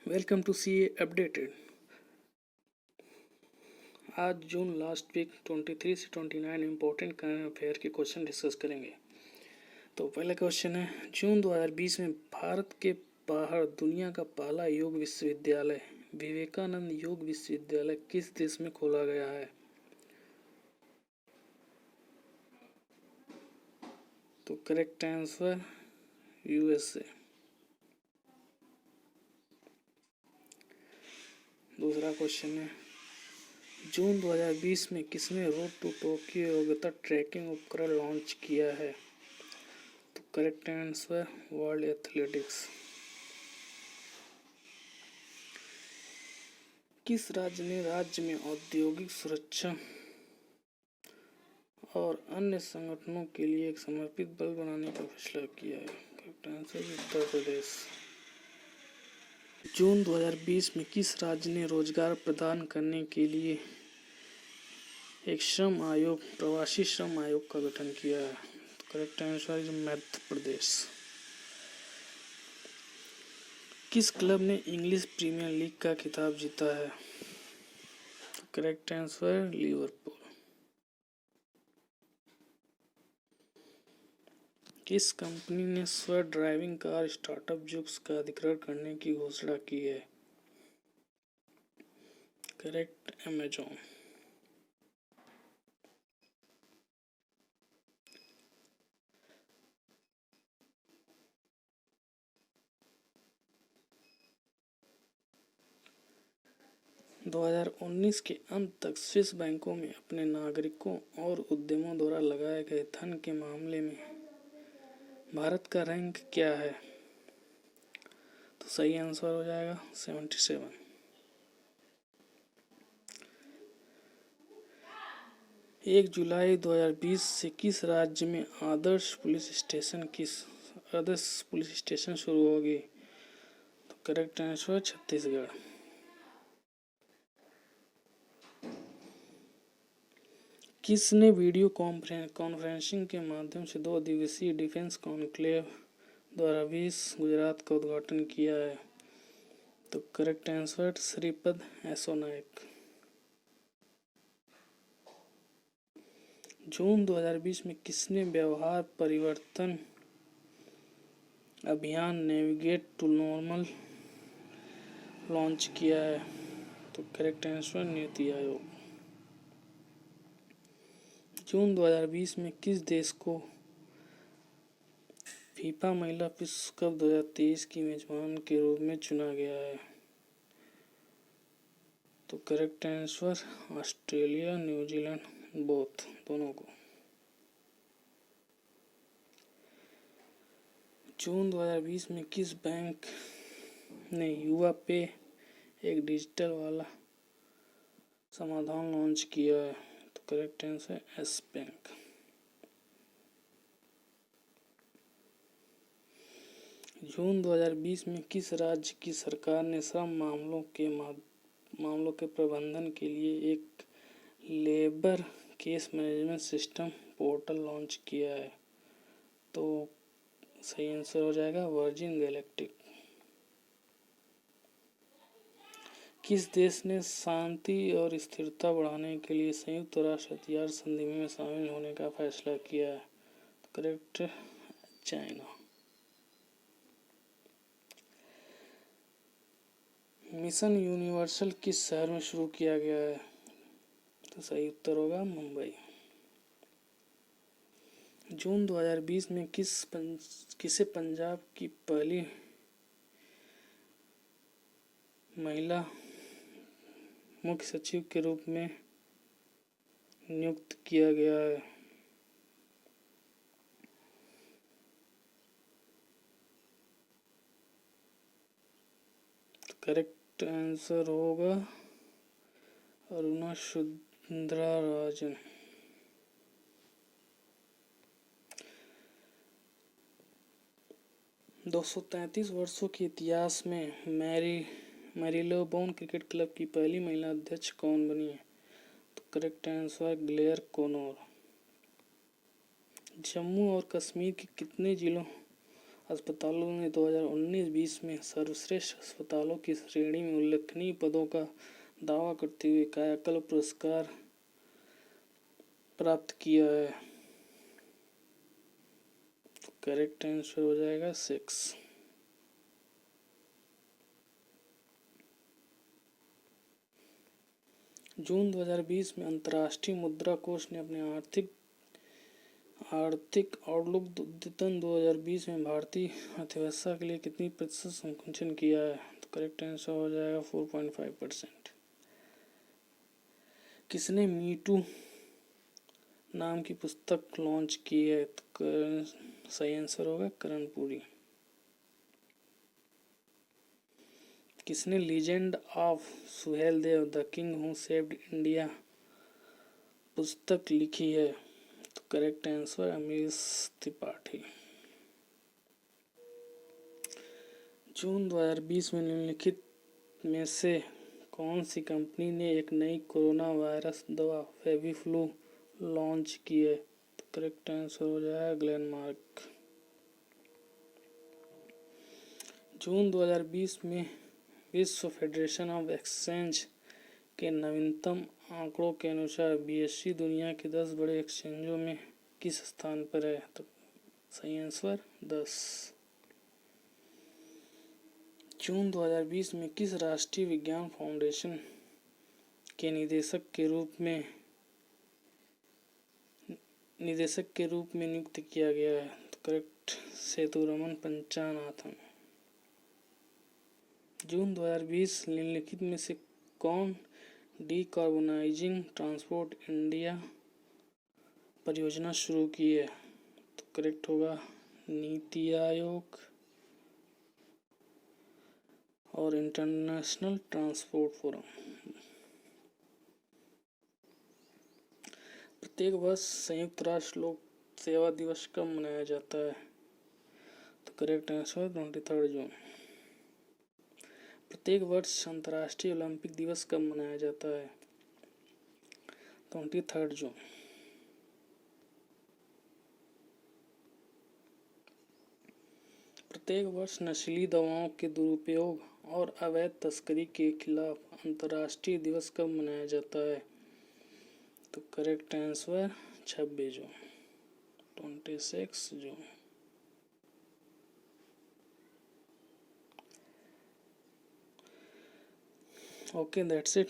Welcome to C updated. आज जून last week 23 से 29 important current affair के क्वेश्चन डिस्कस करेंगे। तो पहला क्वेश्चन है, जून 2020 में भारत के बाहर दुनिया का पहला योग विश्वविद्यालय विवेकानंद योग विश्वविद्यालय किस देश में खोला गया है? तो करेक्ट आंसर यूएसए। दूसरा क्वेश्चन है, जून 2020 में किसने रोड टू टोक्यो योग्यता ट्रैकिंग उपकरण लॉन्च किया है? तो करेक्ट आंसर वर्ल्ड एथलेटिक्स। किस राज्य ने राज्य में औद्योगिक सुरक्षा और अन्य संगठनों के लिए एक समर्पित बल बनाने का फैसला किया है? Correct answer Uttar Pradesh. जून 2020 में किस राज्य ने रोजगार प्रदान करने के लिए एक श्रम आयोग प्रवासी श्रम आयोग का गठन किया है? Correct answer is Madhya Pradesh. किस क्लब ने इंग्लिश प्रीमियर लीग का खिताब जीता है? Correct answer Liverpool. किस कंपनी ने स्व ड्राइविंग कार स्टार्टअप जुक्स का अधिग्रहण करने की घोषणा की है? Correct Amazon. दो 2019 के अंत तक स्विस बैंकों में अपने नागरिकों और उद्यमों द्वारा लगाए गए धन के मामले में भारत का रैंक क्या है? तो सही आंसर हो जाएगा 77। एक जुलाई 2020 से किस राज्य में आदर्श पुलिस स्टेशन शुरू होगी? तो करेक्ट आंसर छत्तीसगढ़। किसने वीडियो कॉन्फ्रेंसिंग के माध्यम से 2 दिवसीय डिफेंस कॉन्क्लेव 2020 गुजरात का उद्घाटन किया है? तो करेक्ट आंसर श्रीपद यसो नायक। जून 2020 में किसने व्यवहार परिवर्तन अभियान नेविगेट टू नॉर्मल लॉन्च किया है? तो करेक्ट आंसर नीति आयोग। जून 2020 में किस देश को फीफा महिला विश्व कप 2023 की मेजबान के रूप में चुना गया है? तो correct answer Australia New Zealand both दोनों को। जून 2020 में किस बैंक ने युवा पे एक डिजिटल वाला समाधान लॉन्च किया है? तो करेक्ट आंसर एस बैंक। जून 2020 में किस राज्य की सरकार ने श्रम मामलों के प्रबंधन के लिए एक labour case management system portal launch किया है? तो सही आंसर हो जाएगा वर्जिन गैलेक्टिक। किस देश ने शांति और स्थिरता बढ़ाने के लिए संयुक्त राष्ट्र हथियार संधि में शामिल होने का फैसला किया है? तो करेक्ट चाइना। मिशन यूनिवर्सल किस शहर में शुरू किया गया है? तो सही उत्तर होगा मुंबई। जून 2020 में किसे पंजाब की पहली महिला मुख्य सचिव के रूप में नियुक्त किया गया है? तो करेक्ट आंसर होगा अरुणा सुंदराराजन। दो 233 वर्षों के इतिहास में मैरीलोबोन क्रिकेट क्लब की पहली महिला अध्यक्ष कौन बनी है? तो करेक्ट आंसर ग्लेयर कोनोर। जम्मू और कश्मीर के कितने जिलों अस्पतालों ने 2019-20 में सर्वश्रेष्ठ अस्पतालों की श्रेणी में उल्लेखनीय पदों का दावा करते हुए कायाकल्प पुरस्कार प्राप्त किया है। तो करेक्ट आंसर हो जाएगा 6। जून 2020 में अंतर्राष्ट्रीय मुद्रा कोष ने अपने आर्थिक आउटलुक अद्यतन 2020 में भारतीय अर्थव्यवस्था के लिए कितनी प्रतिशत संकुचन किया है? तो करेक्ट आंसर हो जाएगा 4.5%। किसने मी टू नाम की पुस्तक लॉन्च की है? तो सही आंसर होगा करणपुरी। किसने legend of Suheldev the king who saved India पुस्तक लिखी है? तो करेक्ट आंसर अमीश त्रिपाठी। जून 2020 में निम्नलिखित में से कौन सी कंपनी ने एक नई कोरोना वायरस दवा फेविफ्लू लॉन्च की है? तो करेक्ट आंसर हो जाएगा ग्लेनमार्क। जून 2020 में विश्व फेडरेशन ऑफ एक्सचेंज के नवीनतम आंकड़ों के अनुसार BSE दुनिया के 10 बड़े एक्सचेंजों में किस स्थान पर है? तो सही आंसर 10। जून 2020 में किस राष्ट्रीय विज्ञान फाउंडेशन के निदेशक के रूप में नियुक्त किया गया है? तो करेक्ट सेतुरमन पंचानाथन। जून 2020 निम्नलिखित में से कौन डीकार्बोनाइजिंग ट्रांसपोर्ट इंडिया परियोजना शुरू की है? तो करेक्ट होगा नीति आयोग और इंटरनेशनल ट्रांसपोर्ट फोरम। प्रत्येक वर्ष संयुक्त राष्ट्र लोक सेवा दिवस कब मनाया जाता है? तो करेक्ट आंसर 23 जून। प्रत्येक वर्ष अंतर्राष्ट्रीय ओलंपिक दिवस कब मनाया जाता है? 23 जून। प्रत्येक वर्ष नशीली दवाओं के दुरुपयोग और अवैध तस्करी के खिलाफ अंतर्राष्ट्रीय दिवस कब मनाया जाता है? तो correct answer 26 June, 26 June. Okay, that's it.